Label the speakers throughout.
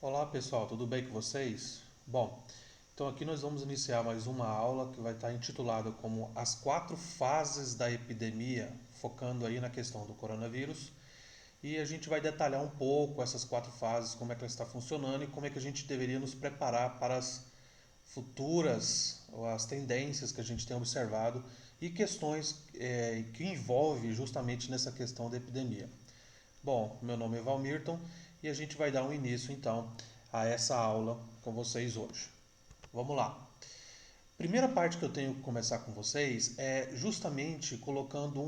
Speaker 1: Olá pessoal, tudo bem com vocês? Bom, então aqui nós vamos iniciar mais uma aula que vai estar intitulada como As 4 fases da epidemia, focando aí na questão do coronavírus. E a gente vai detalhar um pouco essas 4 fases, como é que ela está funcionando e como é que a gente deveria nos preparar para as futuras, ou as tendências que a gente tem observado e questões que envolvem justamente nessa questão da epidemia. Bom, meu nome é Valmirton e a gente vai dar um início então a essa aula com vocês hoje. Vamos lá. Primeira parte que eu tenho que começar com vocês é justamente colocando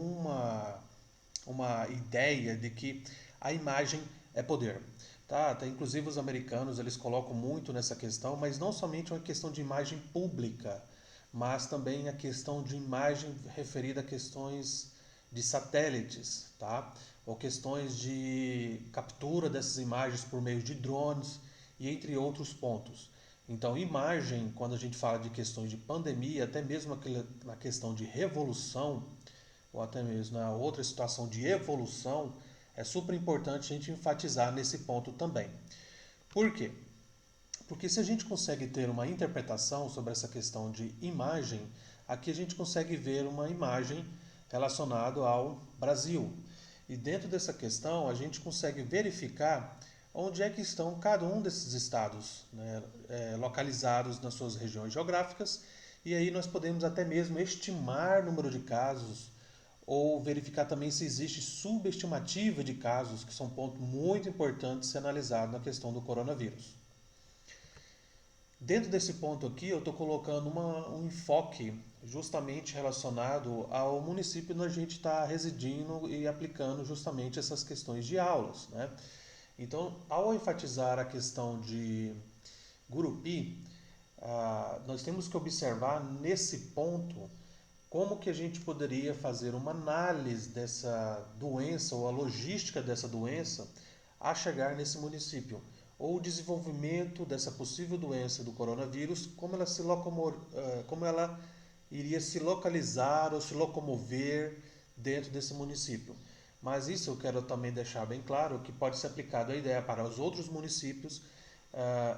Speaker 1: uma ideia de que a imagem é poder. Tá? Até inclusive os americanos eles colocam muito nessa questão, mas não somente uma questão de imagem pública, mas também a questão de imagem referida a questões de satélites, tá? Ou questões de captura dessas imagens por meio de drones e entre outros pontos. Então, imagem, quando a gente fala de questões de pandemia, até mesmo na questão de revolução, ou até mesmo na outra situação de evolução, é super importante a gente enfatizar nesse ponto também. Por quê? Porque se a gente consegue ter uma interpretação sobre essa questão de imagem, aqui a gente consegue ver uma imagem relacionada ao Brasil. E dentro dessa questão, a gente consegue verificar onde é que estão cada um desses estados, né, localizados nas suas regiões geográficas. E aí nós podemos até mesmo estimar o número de casos ou verificar também se existe subestimativa de casos, que são um ponto muito importante ser analisado na questão do coronavírus. Dentro desse ponto aqui, eu estou colocando um enfoque justamente relacionado ao município onde a gente está residindo e aplicando justamente essas questões de aulas, né? Então, ao enfatizar a questão de Gurupi, nós temos que observar nesse ponto como que a gente poderia fazer uma análise dessa doença ou a logística dessa doença a chegar nesse município, ou o desenvolvimento dessa possível doença do coronavírus, como ela iria se localizar ou se locomover dentro desse município. Mas isso eu quero também deixar bem claro que pode ser aplicado a ideia para os outros municípios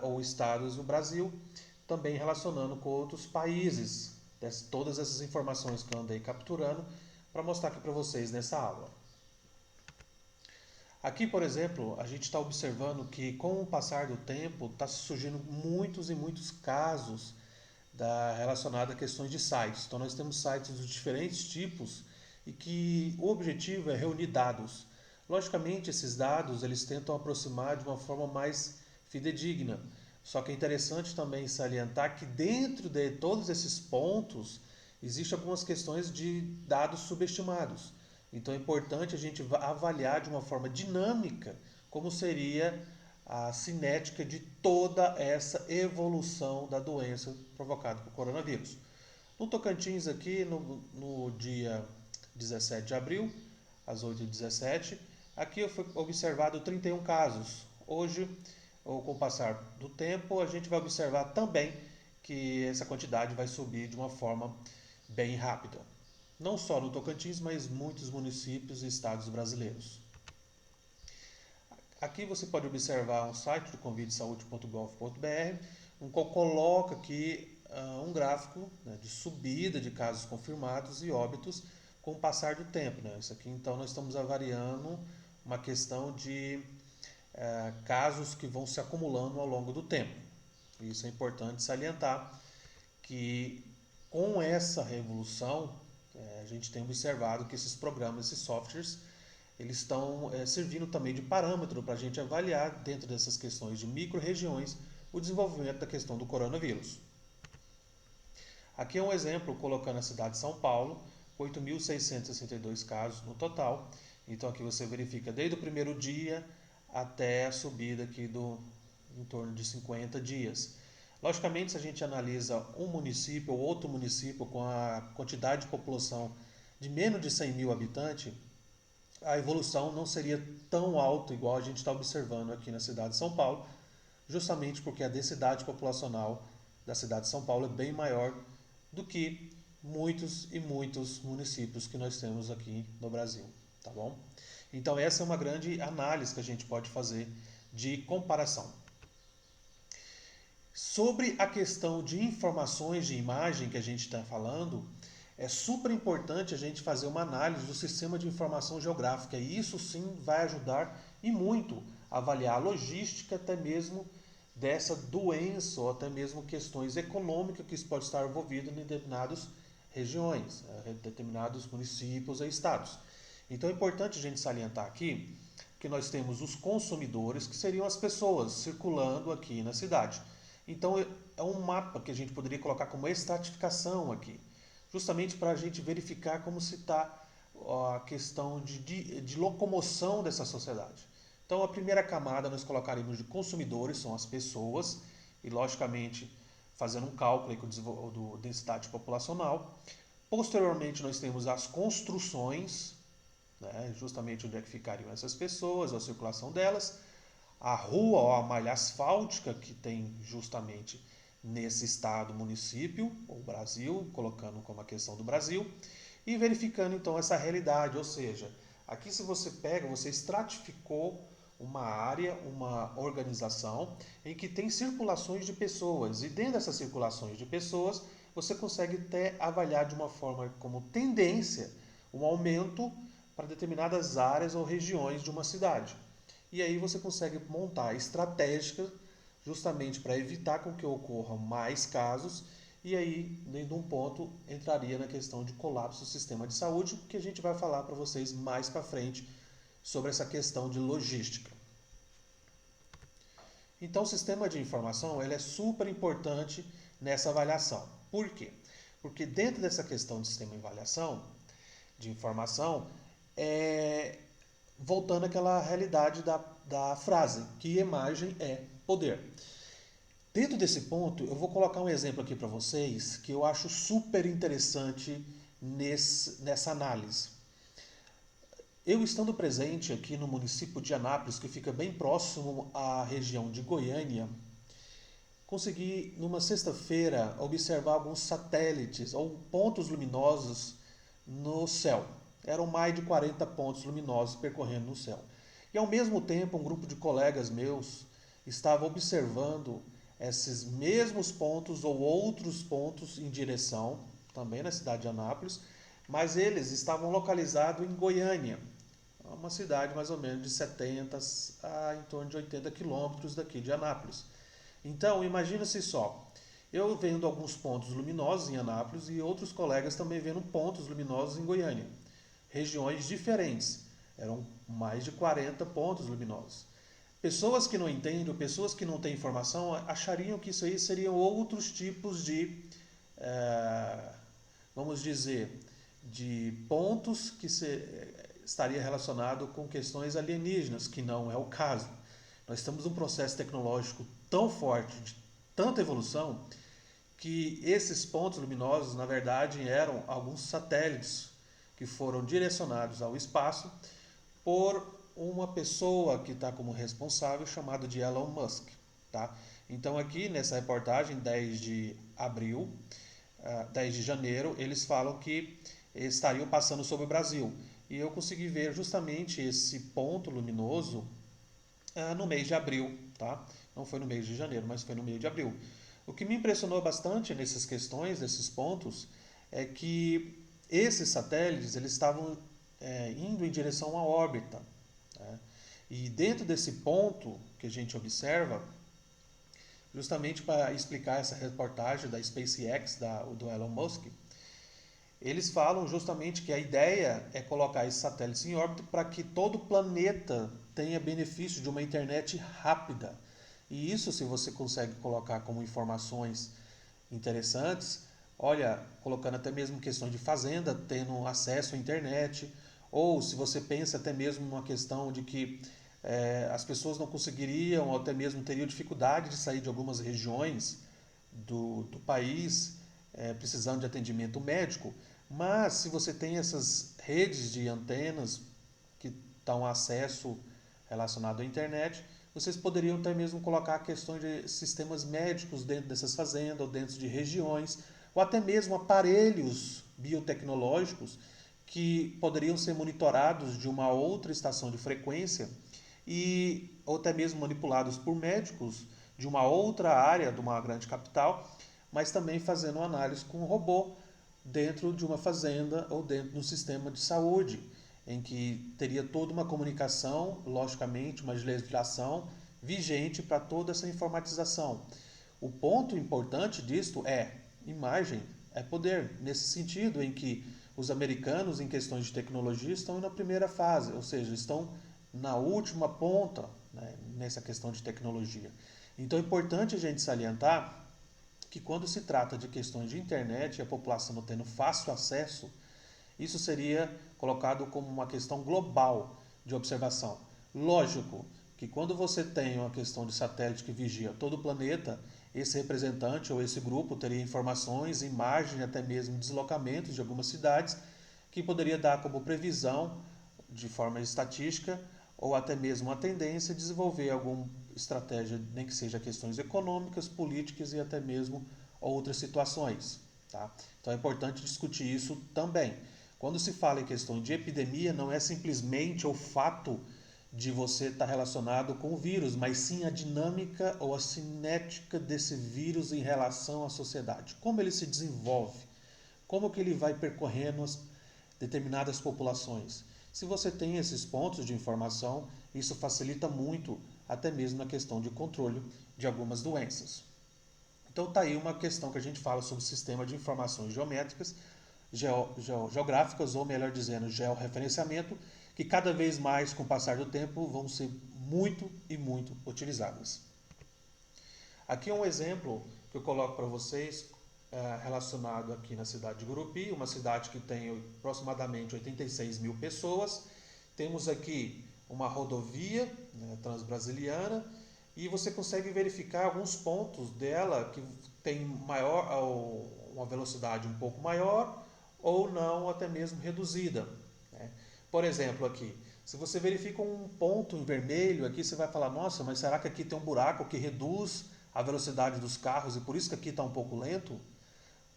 Speaker 1: ou estados do Brasil, também relacionando com outros países, todas essas informações que eu andei capturando para mostrar aqui para vocês nessa aula. Aqui, por exemplo, a gente está observando que com o passar do tempo está surgindo muitos e muitos casos relacionados a questões de sites. Então nós temos sites de diferentes tipos e que o objetivo é reunir dados. Logicamente, esses dados eles tentam aproximar de uma forma mais fidedigna. Só que é interessante também salientar que dentro de todos esses pontos existem algumas questões de dados subestimados. Então é importante a gente avaliar de uma forma dinâmica como seria a cinética de toda essa evolução da doença provocada por coronavírus. No Tocantins aqui, no dia 17 de abril, às 8h17, aqui foi observado 31 casos. Hoje, ou com o passar do tempo, a gente vai observar também que essa quantidade vai subir de uma forma bem rápida. Não só no Tocantins, mas muitos municípios e estados brasileiros. Aqui você pode observar um site do convidesaude.gov.br, um qual coloca aqui um gráfico, né, de subida de casos confirmados e óbitos com o passar do tempo. Né? Isso aqui, então, nós estamos avaliando uma questão de casos que vão se acumulando ao longo do tempo. Isso é importante salientar que com essa revolução a gente tem observado que esses programas, esses softwares, eles estão servindo também de parâmetro para a gente avaliar dentro dessas questões de micro-regiões o desenvolvimento da questão do coronavírus. Aqui é um exemplo colocando a cidade de São Paulo, 8.662 casos no total. Então aqui você verifica desde o primeiro dia até a subida aqui em torno de 50 dias. Logicamente, se a gente analisa um município ou outro município com a quantidade de população de menos de 100 mil habitantes, a evolução não seria tão alta igual a gente está observando aqui na cidade de São Paulo, justamente porque a densidade populacional da cidade de São Paulo é bem maior do que muitos e muitos municípios que nós temos aqui no Brasil, tá bom? Então essa é uma grande análise que a gente pode fazer de comparação. Sobre a questão de informações de imagem que a gente está falando, é super importante a gente fazer uma análise do sistema de informação geográfica e isso sim vai ajudar e muito a avaliar a logística até mesmo dessa doença ou até mesmo questões econômicas que isso pode estar envolvido em determinadas regiões, determinados municípios e estados. Então é importante a gente salientar aqui que nós temos os consumidores, que seriam as pessoas circulando aqui na cidade. Então é um mapa que a gente poderia colocar como estratificação aqui, justamente para a gente verificar como se está a questão de locomoção dessa sociedade. Então a primeira camada nós colocaremos de consumidores, são as pessoas, e logicamente fazendo um cálculo aí do densidade populacional. Posteriormente nós temos as construções, né, justamente onde é que ficariam essas pessoas, a circulação delas, a rua ou a malha asfáltica que tem justamente nesse estado, município ou Brasil, colocando como a questão do Brasil, e verificando então essa realidade, ou seja, aqui se você pega, você estratificou uma área, uma organização em que tem circulações de pessoas e dentro dessas circulações de pessoas você consegue até avaliar de uma forma como tendência um aumento para determinadas áreas ou regiões de uma cidade. E aí você consegue montar estratégicas justamente para evitar com que ocorram mais casos e aí, dentro de um ponto, entraria na questão de colapso do sistema de saúde, que a gente vai falar para vocês mais para frente sobre essa questão de logística. Então, o sistema de informação ele é super importante nessa avaliação. Por quê? Porque dentro dessa questão de sistema de avaliação, de informação, voltando àquela realidade da frase, que imagem é poder. Dentro desse ponto, eu vou colocar um exemplo aqui para vocês que eu acho super interessante nessa análise. Eu estando presente aqui no município de Anápolis, que fica bem próximo à região de Goiânia, consegui, numa sexta-feira, observar alguns satélites ou pontos luminosos no céu. Eram mais de 40 pontos luminosos percorrendo no céu. E ao mesmo tempo, um grupo de colegas meus estava observando esses mesmos pontos ou outros pontos em direção, também na cidade de Anápolis, mas eles estavam localizados em Goiânia, uma cidade mais ou menos de 70 a em torno de 80 quilômetros daqui de Anápolis. Então, imagina-se só, eu vendo alguns pontos luminosos em Anápolis e outros colegas também vendo pontos luminosos em Goiânia. Regiões diferentes, eram mais de 40 pontos luminosos. Pessoas que não entendem, pessoas que não têm informação, achariam que isso aí seriam outros tipos de, vamos dizer, de pontos que estaria relacionado com questões alienígenas, que não é o caso. Nós temos um processo tecnológico tão forte, de tanta evolução, que esses pontos luminosos, na verdade, eram alguns satélites que foram direcionados ao espaço por uma pessoa que está como responsável, chamada de Elon Musk. Tá? Então aqui nessa reportagem, 10 de abril, 10 de janeiro, eles falam que estariam passando sobre o Brasil. E eu consegui ver justamente esse ponto luminoso no mês de abril. Tá? Não foi no mês de janeiro, mas foi no mês de abril. O que me impressionou bastante nessas questões, nesses pontos, é que esses satélites eles estavam indo em direção à órbita. Né? E dentro desse ponto que a gente observa, justamente para explicar essa reportagem da SpaceX, do Elon Musk, eles falam justamente que a ideia é colocar esses satélites em órbita para que todo o planeta tenha benefício de uma internet rápida. E isso, se você consegue colocar como informações interessantes, olha, colocando até mesmo questão de fazenda, tendo acesso à internet, ou se você pensa até mesmo numa questão de que as pessoas não conseguiriam, ou até mesmo teriam dificuldade de sair de algumas regiões do país, precisando de atendimento médico, mas se você tem essas redes de antenas que dão acesso relacionado à internet, vocês poderiam até mesmo colocar questões de sistemas médicos dentro dessas fazendas, ou dentro de regiões, ou até mesmo aparelhos biotecnológicos que poderiam ser monitorados de uma outra estação de frequência ou até mesmo manipulados por médicos de uma outra área, de uma grande capital, mas também fazendo uma análise com um robô dentro de uma fazenda ou dentro de um sistema de saúde, em que teria toda uma comunicação, logicamente, uma legislação vigente para toda essa informatização. O ponto importante disto é imagem, é poder, nesse sentido em que os americanos, em questões de tecnologia, estão na primeira fase, ou seja, estão na última ponta, né, nessa questão de tecnologia. Então é importante a gente salientar que quando se trata de questões de internet e a população não tendo fácil acesso, isso seria colocado como uma questão global de observação. Lógico que quando você tem uma questão de satélite que vigia todo o planeta, esse representante ou esse grupo teria informações, imagens, até mesmo deslocamentos de algumas cidades, que poderia dar como previsão, de forma estatística, ou até mesmo uma tendência a desenvolver alguma estratégia, nem que seja questões econômicas, políticas e até mesmo outras situações. Tá? Então é importante discutir isso também. Quando se fala em questão de epidemia, não é simplesmente o fato de você estar relacionado com o vírus, mas sim a dinâmica ou a cinética desse vírus em relação à sociedade. Como ele se desenvolve, como que ele vai percorrendo as determinadas populações. Se você tem esses pontos de informação, isso facilita muito, até mesmo na questão de controle de algumas doenças. Então está aí uma questão que a gente fala sobre sistema de informações geométricas, geográficas, ou melhor dizendo, georreferenciamento, que cada vez mais, com o passar do tempo, vão ser muito e muito utilizadas. Aqui é um exemplo que eu coloco para vocês relacionado aqui na cidade de Gurupi, uma cidade que tem aproximadamente 86 mil pessoas. Temos aqui uma rodovia, né, transbrasiliana, e você consegue verificar alguns pontos dela que tem uma velocidade um pouco maior ou não, até mesmo reduzida. Né? Por exemplo, aqui, se você verifica um ponto em vermelho, aqui você vai falar, nossa, mas será que aqui tem um buraco que reduz a velocidade dos carros e por isso que aqui está um pouco lento?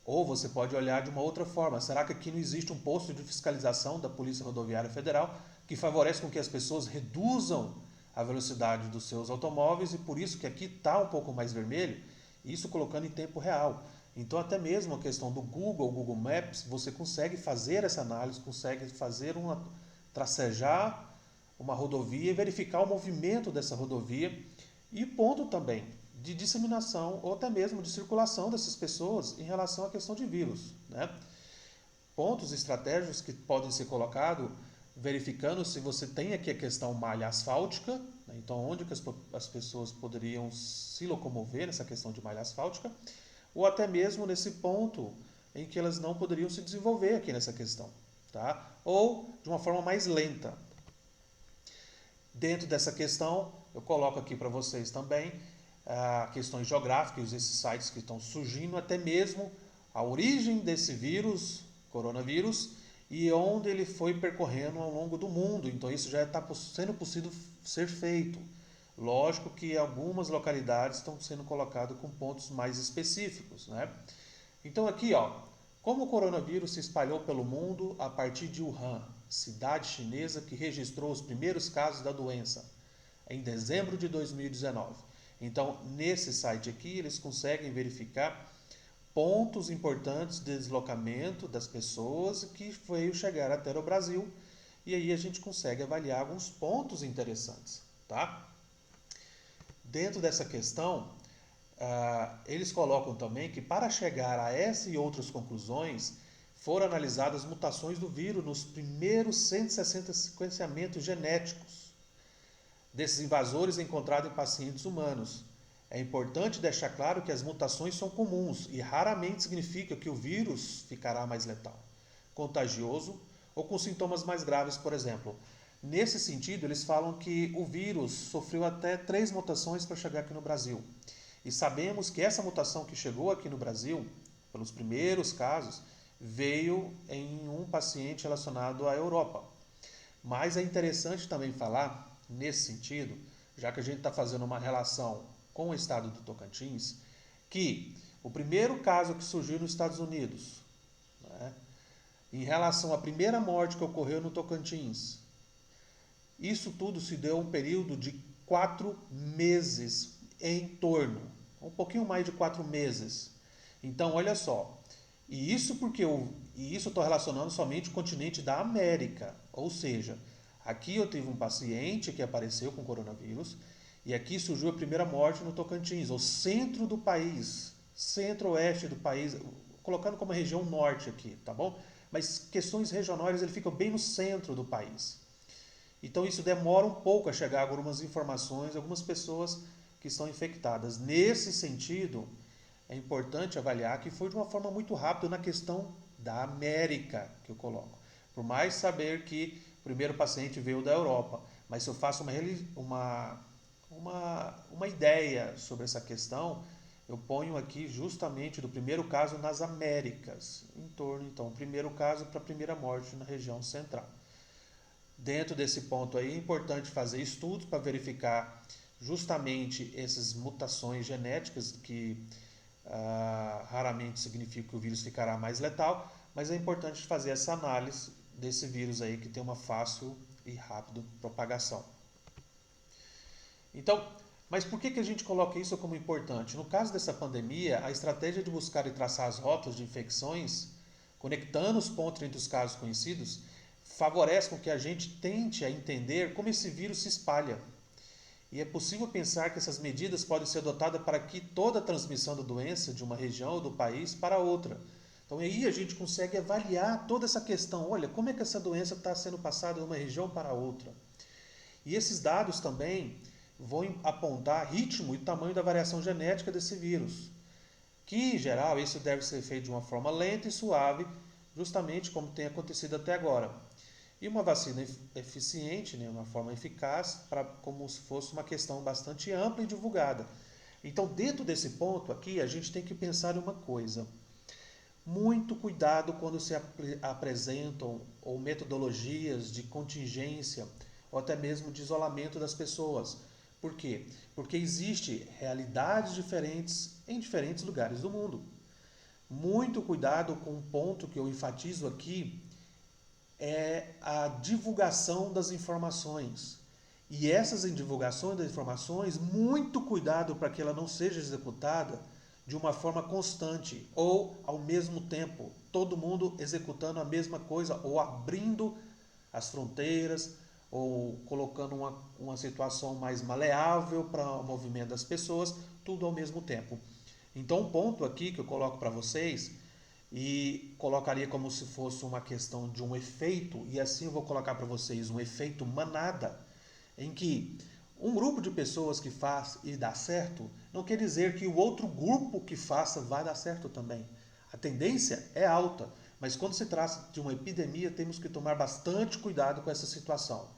Speaker 1: Ou você pode olhar de uma outra forma, será que aqui não existe um posto de fiscalização da Polícia Rodoviária Federal que favorece com que as pessoas reduzam a velocidade dos seus automóveis e por isso que aqui está um pouco mais vermelho? Isso colocando em tempo real. Então até mesmo a questão do Google Maps, você consegue fazer essa análise, consegue fazer tracejar uma rodovia e verificar o movimento dessa rodovia e ponto também de disseminação ou até mesmo de circulação dessas pessoas em relação à questão de vírus. Né? Pontos estratégicos que podem ser colocados verificando se você tem aqui a questão malha asfáltica, né? Então onde que as pessoas poderiam se locomover nessa questão de malha asfáltica, ou até mesmo nesse ponto em que elas não poderiam se desenvolver aqui nessa questão. Tá? Ou de uma forma mais lenta. Dentro dessa questão, eu coloco aqui para vocês também questões geográficas, esses sites que estão surgindo, até mesmo a origem desse vírus, coronavírus, e onde ele foi percorrendo ao longo do mundo. Então isso já está sendo possível ser feito. Lógico que algumas localidades estão sendo colocadas com pontos mais específicos. Né? Então aqui, ó, como o coronavírus se espalhou pelo mundo a partir de Wuhan, cidade chinesa que registrou os primeiros casos da doença em dezembro de 2019. Então, nesse site aqui, eles conseguem verificar pontos importantes de deslocamento das pessoas que veio chegar até o Brasil. E aí a gente consegue avaliar alguns pontos interessantes. Tá? Dentro dessa questão, eles colocam também que para chegar a essa e outras conclusões, foram analisadas mutações do vírus nos primeiros 160 sequenciamentos genéticos desses invasores encontrados em pacientes humanos. É importante deixar claro que as mutações são comuns e raramente significa que o vírus ficará mais letal, contagioso ou com sintomas mais graves, por exemplo. Nesse sentido, eles falam que o vírus sofreu até 3 mutações para chegar aqui no Brasil. E sabemos que essa mutação que chegou aqui no Brasil, pelos primeiros casos, veio em um paciente relacionado à Europa. Mas é interessante também falar, nesse sentido, já que a gente está fazendo uma relação com o estado do Tocantins, que o primeiro caso que surgiu nos Estados Unidos, né, em relação à primeira morte que ocorreu no Tocantins, isso tudo se deu um período de 4 meses em torno, um pouquinho mais de 4 meses. Então, olha só, e isso isso estou relacionando somente o continente da América, ou seja, aqui eu tive um paciente que apareceu com coronavírus e aqui surgiu a primeira morte no Tocantins, o centro do país, centro-oeste do país, colocando como região norte aqui, tá bom? Mas questões regionais ele fica bem no centro do país. Então isso demora um pouco a chegar a algumas informações, algumas pessoas que estão infectadas. Nesse sentido, é importante avaliar que foi de uma forma muito rápida na questão da América que eu coloco. Por mais saber que o primeiro paciente veio da Europa, mas se eu faço uma ideia sobre essa questão, eu ponho aqui justamente do primeiro caso nas Américas, em torno, então, o primeiro caso para a primeira morte na região central. Dentro desse ponto aí, é importante fazer estudos para verificar justamente essas mutações genéticas que raramente significa que o vírus ficará mais letal, mas é importante fazer essa análise desse vírus aí que tem uma fácil e rápida propagação. Então, mas por que a gente coloca isso como importante? No caso dessa pandemia, a estratégia de buscar e traçar as rotas de infecções, conectando os pontos entre os casos conhecidos, favorece com que a gente tente a entender como esse vírus se espalha. E é possível pensar que essas medidas podem ser adotadas para que toda a transmissão da doença de uma região ou do país para outra. Então aí a gente consegue avaliar toda essa questão. Olha, como é que essa doença está sendo passada de uma região para outra? E esses dados também vão apontar ritmo e tamanho da variação genética desse vírus. Que, em geral, isso deve ser feito de uma forma lenta e suave, justamente como tem acontecido até agora. E uma vacina eficiente, né, uma forma eficaz, como se fosse uma questão bastante ampla e divulgada. Então, dentro desse ponto aqui, a gente tem que pensar em uma coisa. Muito cuidado quando se apresentam ou metodologias de contingência ou até mesmo de isolamento das pessoas. Por quê? Porque existem realidades diferentes em diferentes lugares do mundo. Muito cuidado com um ponto que eu enfatizo aqui, é a divulgação das informações. E essas divulgações das informações, muito cuidado para que ela não seja executada de uma forma constante ou ao mesmo tempo, todo mundo executando a mesma coisa ou abrindo as fronteiras ou colocando uma situação mais maleável para o movimento das pessoas, tudo ao mesmo tempo. Então, um ponto aqui que eu coloco para vocês e colocaria como se fosse uma questão de um efeito, e assim eu vou colocar para vocês um efeito manada, em que um grupo de pessoas que faz e dá certo, não quer dizer que o outro grupo que faça vai dar certo também. A tendência é alta, mas quando se trata de uma epidemia, temos que tomar bastante cuidado com essa situação.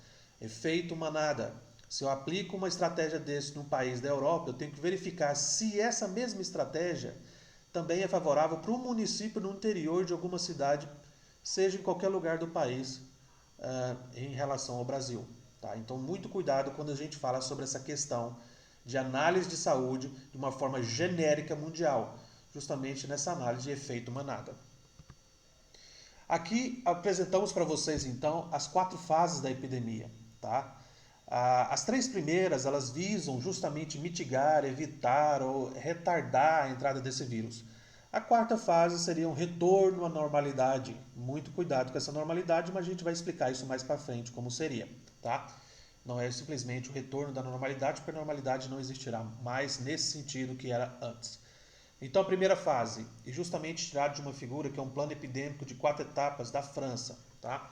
Speaker 1: Efeito manada. Se eu aplico uma estratégia desse num país da Europa, eu tenho que verificar se essa mesma estratégia também é favorável para um município no interior de alguma cidade, seja em qualquer lugar do país, em relação ao Brasil. Tá? Então, muito cuidado quando a gente fala sobre essa questão de análise de saúde de uma forma genérica mundial, justamente nessa análise de efeito manada. Aqui apresentamos para vocês, então, as 4 fases da epidemia. Tá? As 3 primeiras, elas visam justamente mitigar, evitar ou retardar a entrada desse vírus. A 4ª fase seria um retorno à normalidade. Muito cuidado com essa normalidade, mas a gente vai explicar isso mais para frente, como seria. Tá? Não é simplesmente o retorno da normalidade, porque a normalidade não existirá mais nesse sentido que era antes. Então, a primeira fase, e justamente tirado de uma figura que é um plano epidêmico de 4 etapas da França. Tá?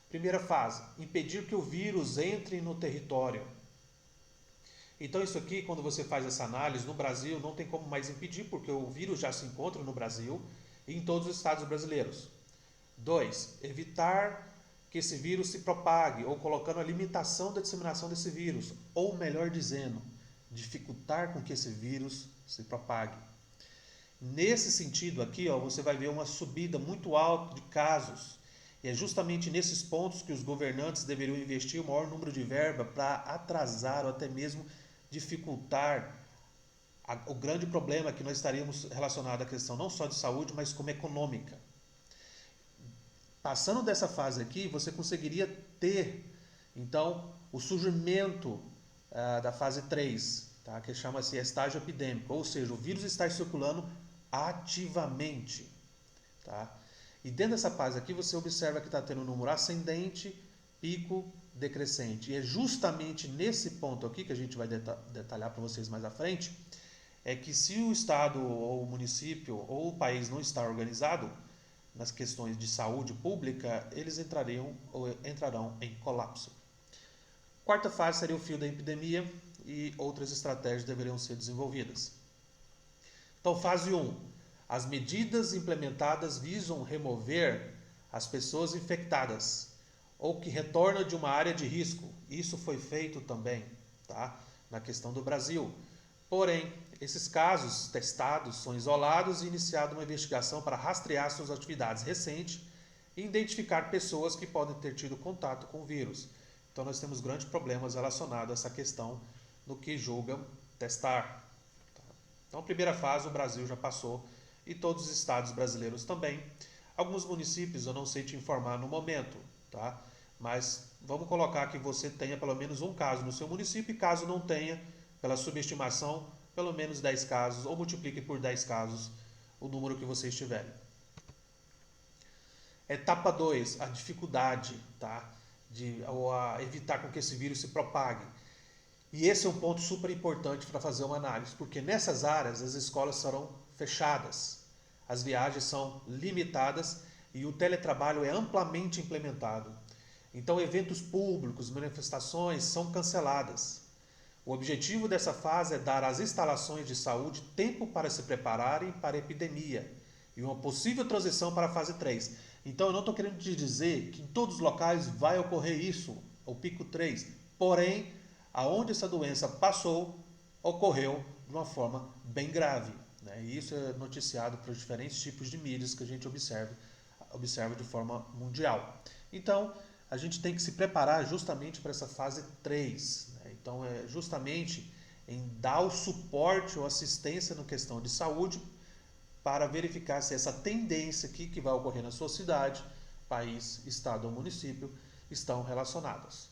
Speaker 1: Primeira fase, impedir que o vírus entre no território. Então isso aqui, quando você faz essa análise, no Brasil não tem como mais impedir, porque o vírus já se encontra no Brasil e em todos os estados brasileiros. 2. Evitar que esse vírus se propague, ou colocando a limitação da disseminação desse vírus, ou melhor dizendo, dificultar com que esse vírus se propague. Nesse sentido aqui, você vai ver uma subida muito alta de casos. E é justamente nesses pontos que os governantes deveriam investir o maior número de verba para atrasar ou até mesmo dificultar o grande problema que nós estaríamos relacionado à questão não só de saúde, mas como econômica. Passando dessa fase aqui, você conseguiria ter, então, o surgimento da fase 3, tá? Que chama-se estágio epidêmico, ou seja, o vírus está circulando ativamente. Tá? E dentro dessa fase aqui você observa que está tendo um número ascendente, pico, decrescente. E é justamente nesse ponto aqui que a gente vai detalhar para vocês mais à frente, é que se o estado ou o município ou o país não está organizado nas questões de saúde pública, eles entrarão em colapso. Quarta fase seria o fio da epidemia e outras estratégias deveriam ser desenvolvidas. Então, fase 1. As medidas implementadas visam remover as pessoas infectadas ou que retornam de uma área de risco. Isso foi feito também, tá? Na questão do Brasil. Porém, esses casos testados são isolados e iniciada uma investigação para rastrear suas atividades recentes e identificar pessoas que podem ter tido contato com o vírus. Então, nós temos grandes problemas relacionados a essa questão no que julgam testar. Então, a primeira fase o Brasil já passou e todos os estados brasileiros também. Alguns municípios eu não sei te informar no momento, tá? Mas vamos colocar que você tenha pelo menos um caso no seu município e caso não tenha, pela subestimação, pelo menos 10 casos ou multiplique por 10 casos o número que vocês tiverem. Etapa 2, a dificuldade, tá? A evitar com que esse vírus se propague. E esse é um ponto super importante para fazer uma análise, porque nessas áreas as escolas serão fechadas, as viagens são limitadas e o teletrabalho é amplamente implementado. Então, eventos públicos, manifestações são canceladas. O objetivo dessa fase é dar às instalações de saúde tempo para se prepararem para a epidemia e uma possível transição para a fase 3. Então, eu não estou querendo te dizer que em todos os locais vai ocorrer isso, o pico 3. Porém, aonde essa doença passou, ocorreu de uma forma bem grave. Né? E isso é noticiado por diferentes tipos de mídias que a gente observa de forma mundial. Então, a gente tem que se preparar justamente para essa fase 3. Né? Então, é justamente em dar o suporte ou assistência na questão de saúde para verificar se essa tendência aqui que vai ocorrer na sua cidade, país, estado ou município estão relacionadas.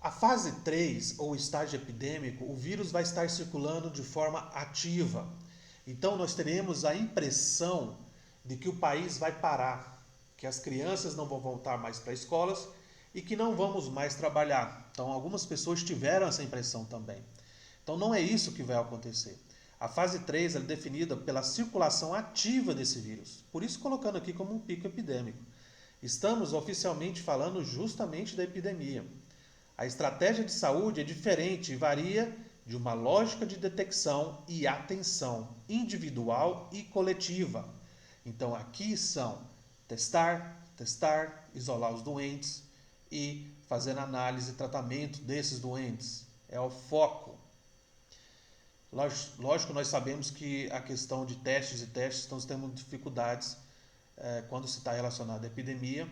Speaker 1: A fase 3, ou estágio epidêmico, o vírus vai estar circulando de forma ativa. Então, nós teremos a impressão de que o país vai parar, que as crianças não vão voltar mais para escolas e que não vamos mais trabalhar. Então, algumas pessoas tiveram essa impressão também. Então, não é isso que vai acontecer. A fase 3 é definida pela circulação ativa desse vírus, por isso colocando aqui como um pico epidêmico. Estamos oficialmente falando justamente da epidemia. A estratégia de saúde é diferente e varia de uma lógica de detecção e atenção individual e coletiva. Então aqui são testar, isolar os doentes e fazer análise e tratamento desses doentes. É o foco. Lógico, nós sabemos que a questão de testes estamos tendo dificuldades quando se está relacionado à epidemia,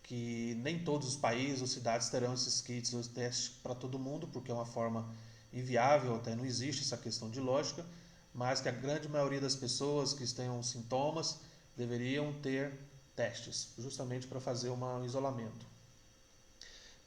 Speaker 1: que nem todos os países ou cidades terão esses kits ou testes para todo mundo, porque é uma forma inviável, até não existe essa questão de lógica, mas que a grande maioria das pessoas que tenham sintomas deveriam ter testes, justamente para fazer um isolamento.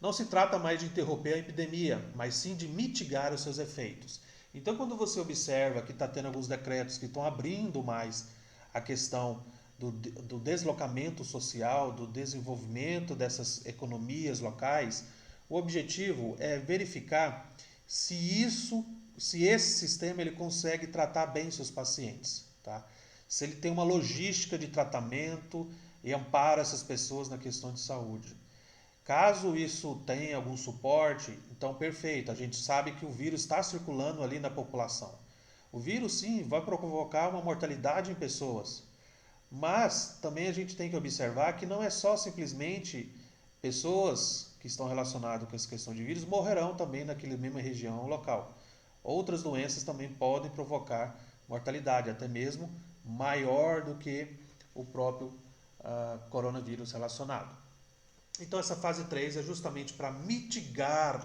Speaker 1: Não se trata mais de interromper a epidemia, mas sim de mitigar os seus efeitos. Então, quando você observa que está tendo alguns decretos que estão abrindo mais a questão do deslocamento social, do desenvolvimento dessas economias locais, o objetivo é verificar se esse sistema ele consegue tratar bem seus pacientes, tá? Se ele tem uma logística de tratamento e ampara essas pessoas na questão de saúde. Caso isso tenha algum suporte, então perfeito, a gente sabe que o vírus está circulando ali na população. O vírus sim vai provocar uma mortalidade em pessoas, mas também a gente tem que observar que não é só simplesmente pessoas que estão relacionadas com essa questão de vírus morrerão também naquela mesma região local. Outras doenças também podem provocar mortalidade, até mesmo maior do que o próprio coronavírus relacionado. Então essa fase 3 é justamente para mitigar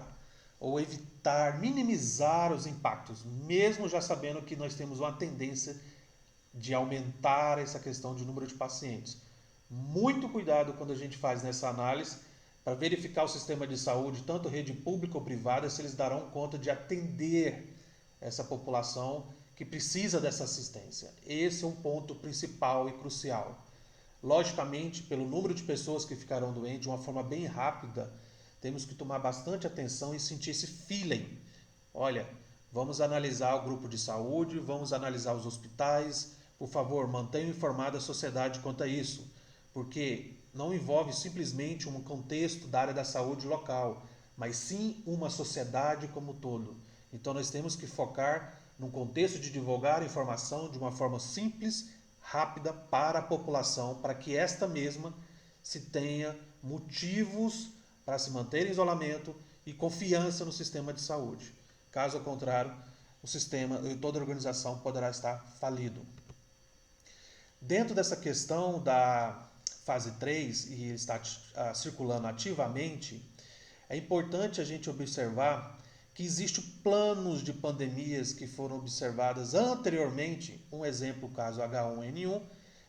Speaker 1: ou evitar, minimizar os impactos, mesmo já sabendo que nós temos uma tendência de aumentar essa questão de número de pacientes. Muito cuidado quando a gente faz nessa análise para verificar o sistema de saúde, tanto rede pública ou privada, se eles darão conta de atender essa população que precisa dessa assistência. Esse é um ponto principal e crucial. Logicamente, pelo número de pessoas que ficarão doentes de uma forma bem rápida, temos que tomar bastante atenção e sentir esse feeling. Olha, vamos analisar o grupo de saúde, vamos analisar os hospitais. Por favor, mantenham informada a sociedade quanto a isso, porque não envolve simplesmente um contexto da área da saúde local, mas sim uma sociedade como um todo. Então nós temos que focar no contexto de divulgar a informação de uma forma simples, rápida para a população, para que esta mesma se tenha motivos para se manter em isolamento e confiança no sistema de saúde. Caso contrário, o sistema e toda a organização poderá estar falido. Dentro dessa questão da fase 3 e está circulando ativamente, é importante a gente observar que existem planos de pandemias que foram observadas anteriormente, um exemplo, o caso H1N1,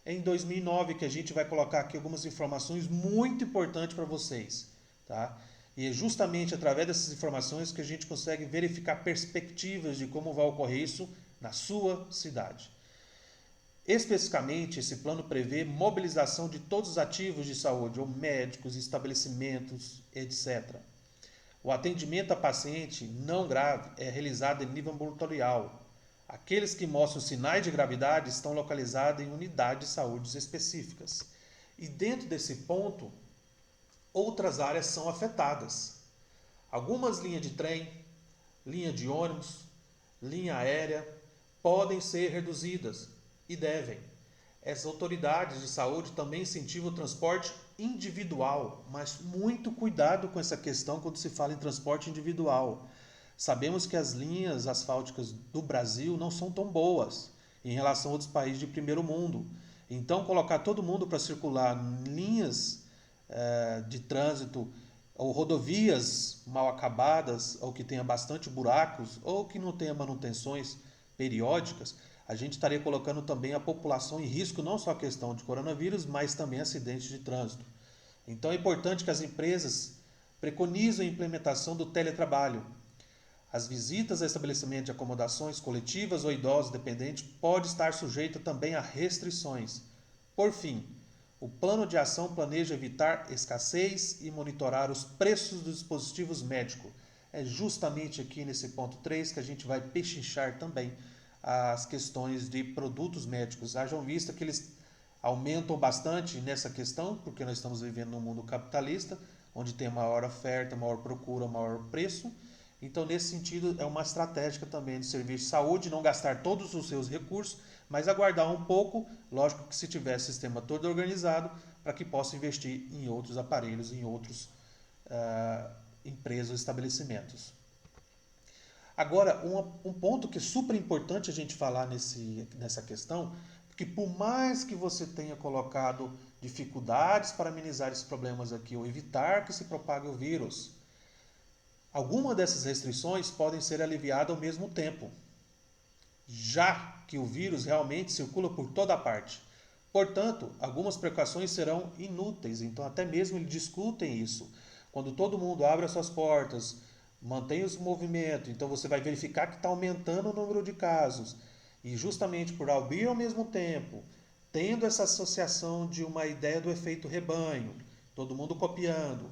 Speaker 1: em 2009, que a gente vai colocar aqui algumas informações muito importantes para vocês. Tá? E é justamente através dessas informações que a gente consegue verificar perspectivas de como vai ocorrer isso na sua cidade. Especificamente, esse plano prevê mobilização de todos os ativos de saúde, ou médicos, estabelecimentos, etc. O atendimento a paciente não grave é realizado em nível ambulatorial. Aqueles que mostram sinais de gravidade estão localizados em unidades de saúde específicas. E dentro desse ponto, outras áreas são afetadas. Algumas linhas de trem, linha de ônibus, linha aérea podem ser reduzidas e devem. Essas autoridades de saúde também incentivam o transporte individual, mas muito cuidado com essa questão quando se fala em transporte individual. Sabemos que as linhas asfálticas do Brasil não são tão boas em relação a outros países de primeiro mundo. Então, colocar todo mundo para circular em linhas de trânsito ou rodovias mal acabadas, ou que tenha bastante buracos, ou que não tenha manutenções periódicas, a gente estaria colocando também a população em risco, não só a questão de coronavírus, mas também acidentes de trânsito. Então é importante que as empresas preconizem a implementação do teletrabalho. As visitas a estabelecimentos de acomodações coletivas ou idosos dependentes podem estar sujeitas também a restrições. Por fim, o plano de ação planeja evitar escassez e monitorar os preços dos dispositivos médicos. É justamente aqui nesse ponto 3 que a gente vai pechinchar também as questões de produtos médicos. Hajam vista que eles aumentam bastante nessa questão, porque nós estamos vivendo num mundo capitalista, onde tem maior oferta, maior procura, maior preço. Então, nesse sentido, é uma estratégia também de serviço de saúde, não gastar todos os seus recursos, mas aguardar um pouco, lógico que se tiver sistema todo organizado, para que possa investir em outros aparelhos, em outros empresas ou estabelecimentos. Agora, um ponto que é super importante a gente falar nessa questão, porque por mais que você tenha colocado dificuldades para amenizar esses problemas aqui, ou evitar que se propague o vírus, algumas dessas restrições podem ser aliviadas ao mesmo tempo, já que o vírus realmente circula por toda parte. Portanto, algumas precauções serão inúteis, então até mesmo eles discutem isso. Quando todo mundo abre as suas portas, mantém esse movimento, então você vai verificar que está aumentando o número de casos. E justamente por abrir ao mesmo tempo, tendo essa associação de uma ideia do efeito rebanho, todo mundo copiando,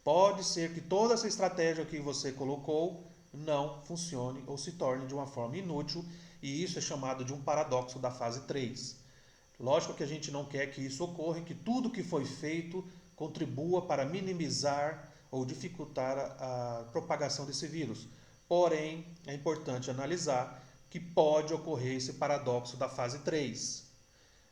Speaker 1: pode ser que toda essa estratégia que você colocou não funcione ou se torne de uma forma inútil, e isso é chamado de um paradoxo da fase 3. Lógico que a gente não quer que isso ocorra, que tudo que foi feito contribua para minimizar ou dificultar a propagação desse vírus. Porém, é importante analisar que pode ocorrer esse paradoxo da fase 3.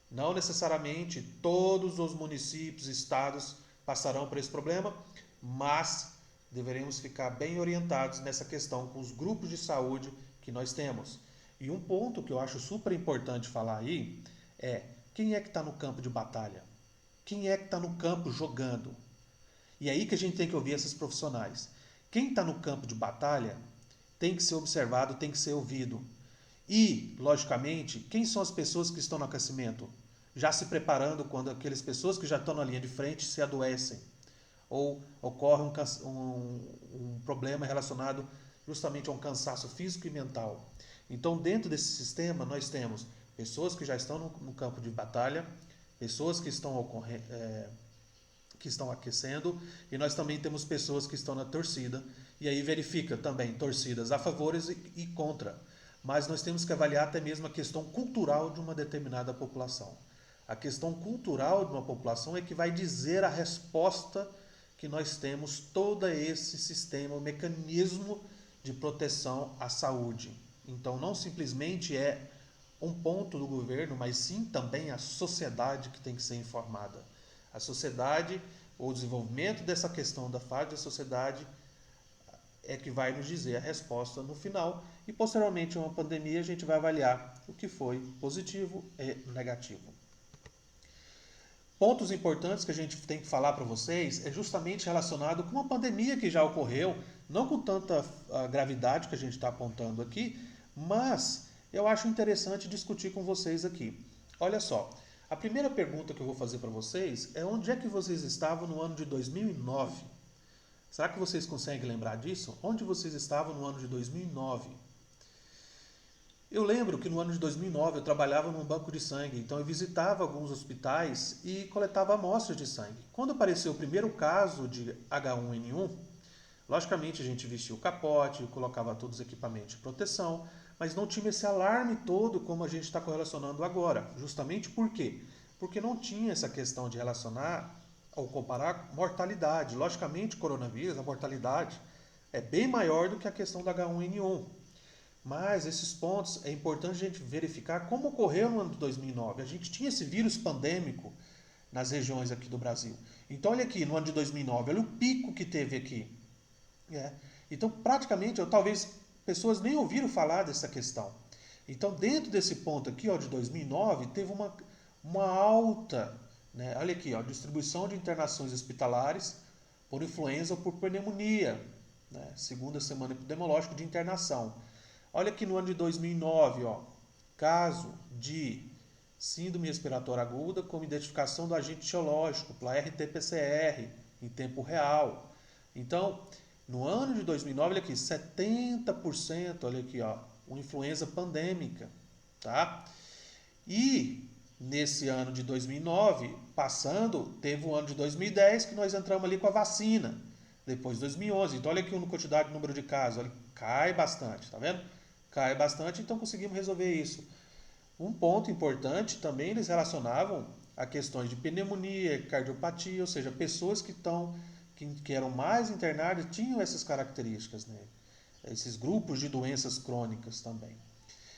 Speaker 1: Não necessariamente todos os municípios e estados passarão por esse problema, mas deveremos ficar bem orientados nessa questão com os grupos de saúde que nós temos. E um ponto que eu acho super importante falar aí é: quem é que está no campo de batalha? Quem é que está no campo jogando? E é aí que a gente tem que ouvir esses profissionais. Quem está no campo de batalha tem que ser observado, tem que ser ouvido. E, logicamente, quem são as pessoas que estão no aquecimento? Já se preparando quando aquelas pessoas que já estão na linha de frente se adoecem. ou ocorre um problema relacionado justamente a um cansaço físico e mental. Então, dentro desse sistema, nós temos pessoas que já estão no campo de batalha, pessoas que estão aquecendo, e nós também temos pessoas que estão na torcida, e aí verifica também torcidas a favor e contra. Mas nós temos que avaliar até mesmo a questão cultural de uma determinada população. A questão cultural de uma população é que vai dizer a resposta que nós temos todo esse sistema, o mecanismo de proteção à saúde. Então, não simplesmente é um ponto do governo, mas sim também a sociedade que tem que ser informada. A sociedade, ou o desenvolvimento dessa questão da fase da sociedade é que vai nos dizer a resposta no final, e posteriormente a uma pandemia a gente vai avaliar o que foi positivo e negativo. Pontos importantes que a gente tem que falar para vocês é justamente relacionado com uma pandemia que já ocorreu, não com tanta gravidade que a gente está apontando aqui, mas eu acho interessante discutir com vocês aqui. Olha só, a primeira pergunta que eu vou fazer para vocês é onde é que vocês estavam no ano de 2009? Será que vocês conseguem lembrar disso? Onde vocês estavam no ano de 2009? Eu lembro que no ano de 2009 eu trabalhava num banco de sangue, então eu visitava alguns hospitais e coletava amostras de sangue. Quando apareceu o primeiro caso de H1N1, logicamente a gente vestia o capote, colocava todos os equipamentos de proteção, mas não tinha esse alarme todo como a gente está correlacionando agora. Justamente por quê? Porque não tinha essa questão de relacionar ou comparar mortalidade. Logicamente, coronavírus, a mortalidade é bem maior do que a questão do H1N1. Mas esses pontos é importante a gente verificar como ocorreu no ano de 2009. A gente tinha esse vírus pandêmico nas regiões aqui do Brasil. Então, olha aqui, no ano de 2009, olha o pico que teve aqui. Então, praticamente, talvez pessoas nem ouviram falar dessa questão. Então, dentro desse ponto aqui, ó, de 2009, teve uma alta, né? Olha aqui, ó, distribuição de internações hospitalares por influenza ou por pneumonia, né? Segunda semana epidemiológica de internação. Olha aqui no ano de 2009, ó, caso de síndrome respiratória aguda com identificação do agente etiológico, pela RT-PCR, em tempo real. Então, no ano de 2009, olha aqui, 70%, olha aqui, ó, uma influenza pandêmica, tá? E nesse ano de 2009, passando, teve o ano de 2010 que nós entramos ali com a vacina, depois de 2011. Então, olha aqui a quantidade, número de casos, olha, cai bastante, tá vendo? Cai bastante, então conseguimos resolver isso. Um ponto importante também, eles relacionavam a questões de pneumonia, cardiopatia, ou seja, pessoas que eram mais internadas tinham essas características, né? Esses grupos de doenças crônicas também.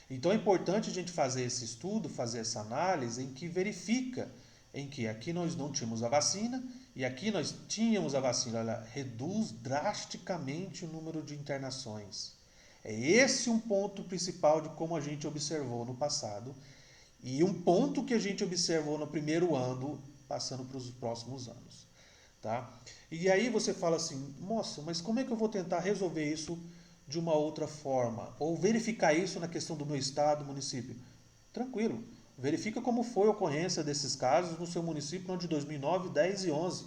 Speaker 1: Então é importante a gente fazer esse estudo, fazer essa análise em que verifica em que aqui nós não tínhamos a vacina e aqui nós tínhamos a vacina. Ela reduz drasticamente o número de internações. É esse um ponto principal de como a gente observou no passado e um ponto que a gente observou no primeiro ano, passando para os próximos anos. Tá? E aí você fala assim, moça, mas como é que eu vou tentar resolver isso de uma outra forma? Ou verificar isso na questão do meu estado, município? Tranquilo, verifica como foi a ocorrência desses casos no seu município no ano de 2009, 10 e 11.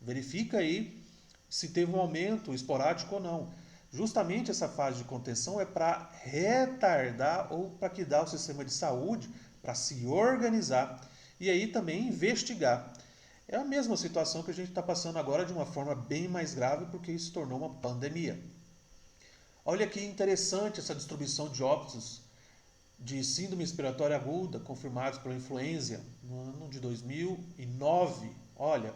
Speaker 1: Verifica aí se teve um aumento esporádico ou não. Justamente essa fase de contenção é para retardar ou para que dá o sistema de saúde para se organizar e aí também investigar. É a mesma situação que a gente está passando agora de uma forma bem mais grave porque isso se tornou uma pandemia. Olha que interessante essa distribuição de óbitos de síndrome respiratória aguda confirmados pela influenza no ano de 2009. Olha,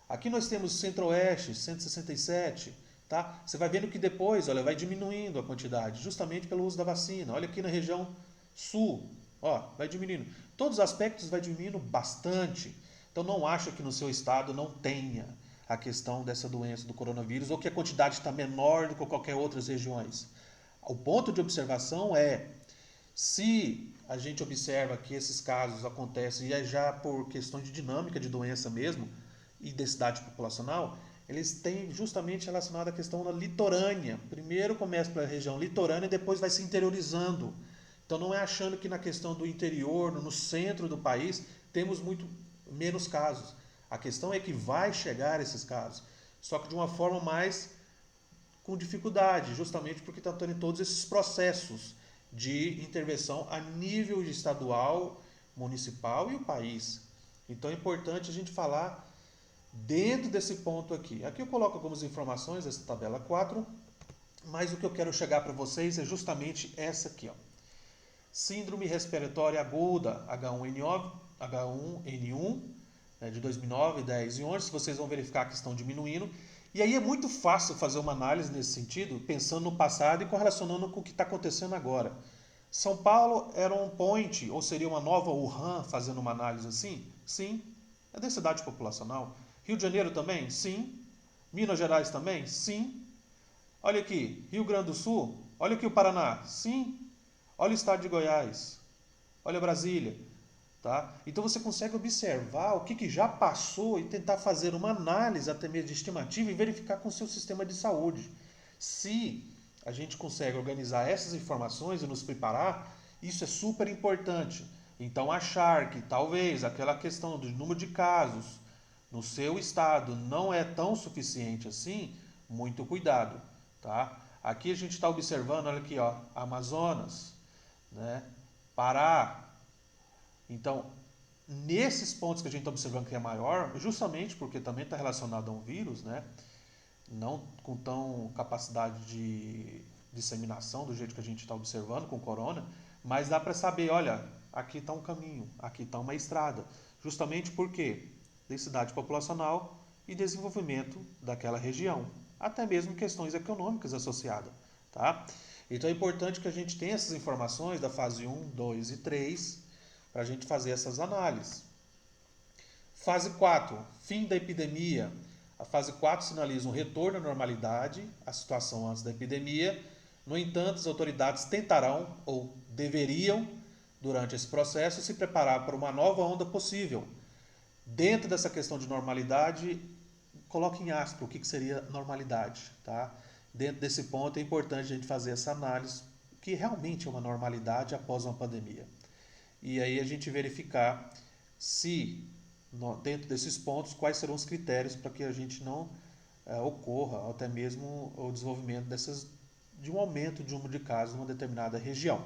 Speaker 1: aqui nós temos Centro-Oeste, 167, tá? Você vai vendo que depois, olha, vai diminuindo a quantidade, justamente pelo uso da vacina. Olha aqui na região Sul, ó, vai diminuindo. Todos os aspectos vai diminuindo bastante. Então não acha que no seu estado não tenha a questão dessa doença do coronavírus ou que a quantidade está menor do que qualquer outras regiões. O ponto de observação é se a gente observa que esses casos acontecem e é já por questões de dinâmica de doença mesmo e densidade populacional, eles têm justamente relacionado à questão da litorânea. Primeiro começa pela região litorânea e depois vai se interiorizando. Então não é achando que na questão do interior, no centro do país, temos muito menos casos. A questão é que vai chegar esses casos, só que de uma forma mais com dificuldade, justamente porque está tendo todos esses processos de intervenção a nível estadual, municipal e o país. Então é importante a gente falar dentro desse ponto aqui. Aqui eu coloco algumas informações dessa tabela 4, mas o que eu quero chegar para vocês é justamente essa aqui, ó. Síndrome respiratória aguda H1N1, né, de 2009, 10 e 11, vocês vão verificar que estão diminuindo. E aí é muito fácil fazer uma análise nesse sentido, pensando no passado e correlacionando com o que está acontecendo agora. São Paulo era um point, ou seria uma nova Wuhan, fazendo uma análise assim? Sim. É densidade populacional. Rio de Janeiro também? Sim. Minas Gerais também? Sim. Olha aqui, Rio Grande do Sul. Olha aqui o Paraná. Sim. Olha o estado de Goiás. Olha Brasília. Tá? Então você consegue observar o que já passou e tentar fazer uma análise até mesmo de estimativa e verificar com o seu sistema de saúde. Se a gente consegue organizar essas informações e nos preparar, isso é super importante. Então achar que talvez aquela questão do número de casos no seu estado não é tão suficiente assim, muito cuidado. Tá? Aqui a gente está observando, olha aqui, ó, Amazonas, né? Pará. Então, nesses pontos que a gente está observando que é maior, justamente porque também está relacionado a um vírus, né? Não com tão capacidade de disseminação do jeito que a gente está observando com o corona, mas dá para saber, olha, aqui está um caminho, aqui está uma estrada. Justamente porque densidade populacional e desenvolvimento daquela região. Até mesmo questões econômicas associadas. Tá? Então é importante que a gente tenha essas informações da fase 1, 2 e 3 para a gente fazer essas análises. Fase 4, fim da epidemia. A fase 4 sinaliza um retorno à normalidade, a situação antes da epidemia. No entanto, as autoridades tentarão, ou deveriam, durante esse processo, se preparar para uma nova onda possível. Dentro dessa questão de normalidade, coloque em aspas o que seria normalidade. Tá? Dentro desse ponto é importante a gente fazer essa análise, que realmente é uma normalidade após uma pandemia. E aí a gente verificar se, dentro desses pontos, quais serão os critérios para que a gente não ocorra, ou até mesmo o desenvolvimento de um aumento de número de casos em uma determinada região.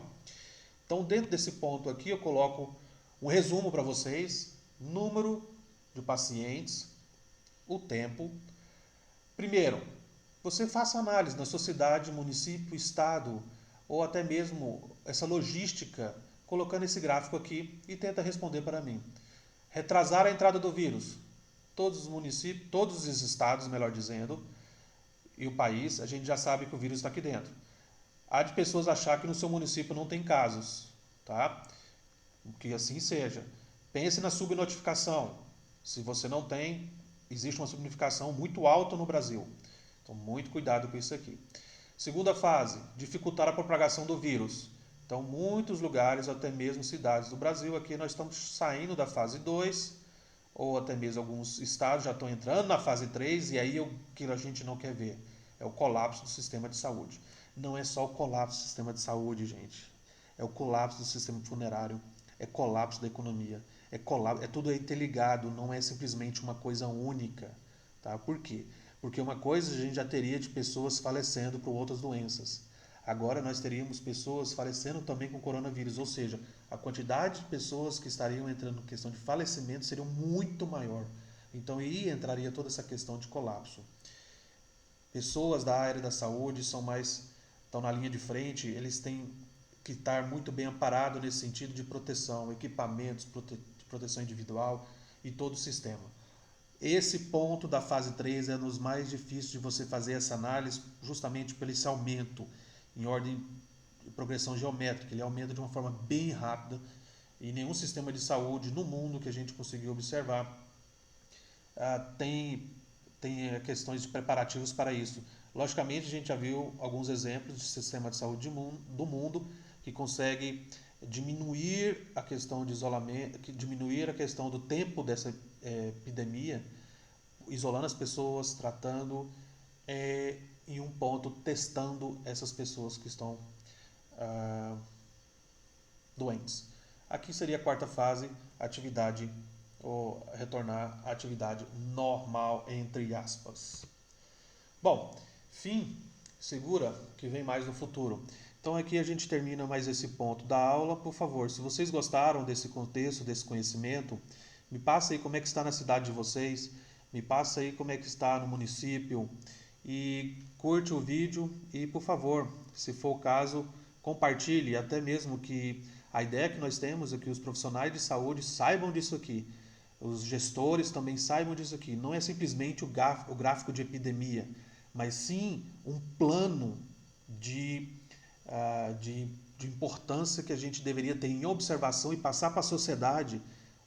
Speaker 1: Então, dentro desse ponto aqui, eu coloco um resumo para vocês, número de pacientes, o tempo. Primeiro, você faça análise na sua cidade, município, estado, ou até mesmo essa logística, colocando esse gráfico aqui e tenta responder para mim. Retrasar a entrada do vírus. Todos os municípios, todos os estados, melhor dizendo, e o país, a gente já sabe que o vírus está aqui dentro. Há de pessoas achar que no seu município não tem casos, tá? Que assim seja. Pense na subnotificação. Se você não tem, existe uma subnotificação muito alta no Brasil. Então, muito cuidado com isso aqui. Segunda fase, dificultar a propagação do vírus. Então, muitos lugares, até mesmo cidades do Brasil, aqui nós estamos saindo da fase 2, ou até mesmo alguns estados já estão entrando na fase 3, e aí o que a gente não quer ver é o colapso do sistema de saúde. Não é só o colapso do sistema de saúde, gente. É o colapso do sistema funerário, é colapso da economia, é tudo interligado, não é simplesmente uma coisa única. Tá? Por quê? Porque uma coisa a gente já teria de pessoas falecendo por outras doenças. Agora nós teríamos pessoas falecendo também com coronavírus, ou seja, a quantidade de pessoas que estariam entrando em questão de falecimento seria muito maior. Então aí entraria toda essa questão de colapso. Pessoas da área da saúde estão na linha de frente, eles têm que estar muito bem amparados nesse sentido de proteção, equipamentos, de proteção individual e todo o sistema. Esse ponto da fase 3 é um dos mais difíceis de você fazer essa análise, justamente pelo esse aumento em ordem de progressão geométrica. Ele aumenta de uma forma bem rápida e nenhum sistema de saúde no mundo que a gente conseguiu observar tem questões de preparativos para isso. Logicamente, a gente já viu alguns exemplos de sistema de saúde do mundo que consegue diminuir a questão de isolamento, diminuir a questão do tempo dessa epidemia, isolando as pessoas, tratando em um ponto, testando essas pessoas que estão doentes. Aqui seria a quarta fase, atividade ou retornar à atividade normal, entre aspas. Bom, fim, segura que vem mais no futuro. Então aqui a gente termina mais esse ponto da aula. Por favor, se vocês gostaram desse contexto, desse conhecimento, me passa aí como é que está na cidade de vocês, me passa aí como é que está no município e curte o vídeo e, por favor, se for o caso, compartilhe, até mesmo que a ideia que nós temos é que os profissionais de saúde saibam disso aqui, os gestores também saibam disso aqui. Não é simplesmente o gráfico de epidemia, mas sim um plano de, de importância que a gente deveria ter em observação e passar para a sociedade.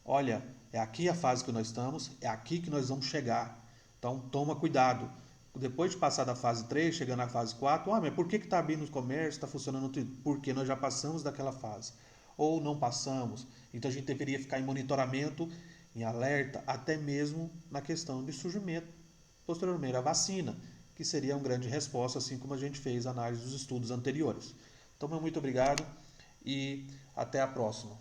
Speaker 1: Olha, é aqui a fase que nós estamos, é aqui que nós vamos chegar. Então toma cuidado. Depois de passar da fase 3, chegando na fase 4, mas por que está abrindo o comércio, está funcionando tudo? Porque nós já passamos daquela fase. Ou não passamos. Então a gente deveria ficar em monitoramento, em alerta, até mesmo na questão de surgimento, posteriormente, a vacina, que seria uma grande resposta, assim como a gente fez a análise dos estudos anteriores. Então, muito obrigado e até a próxima.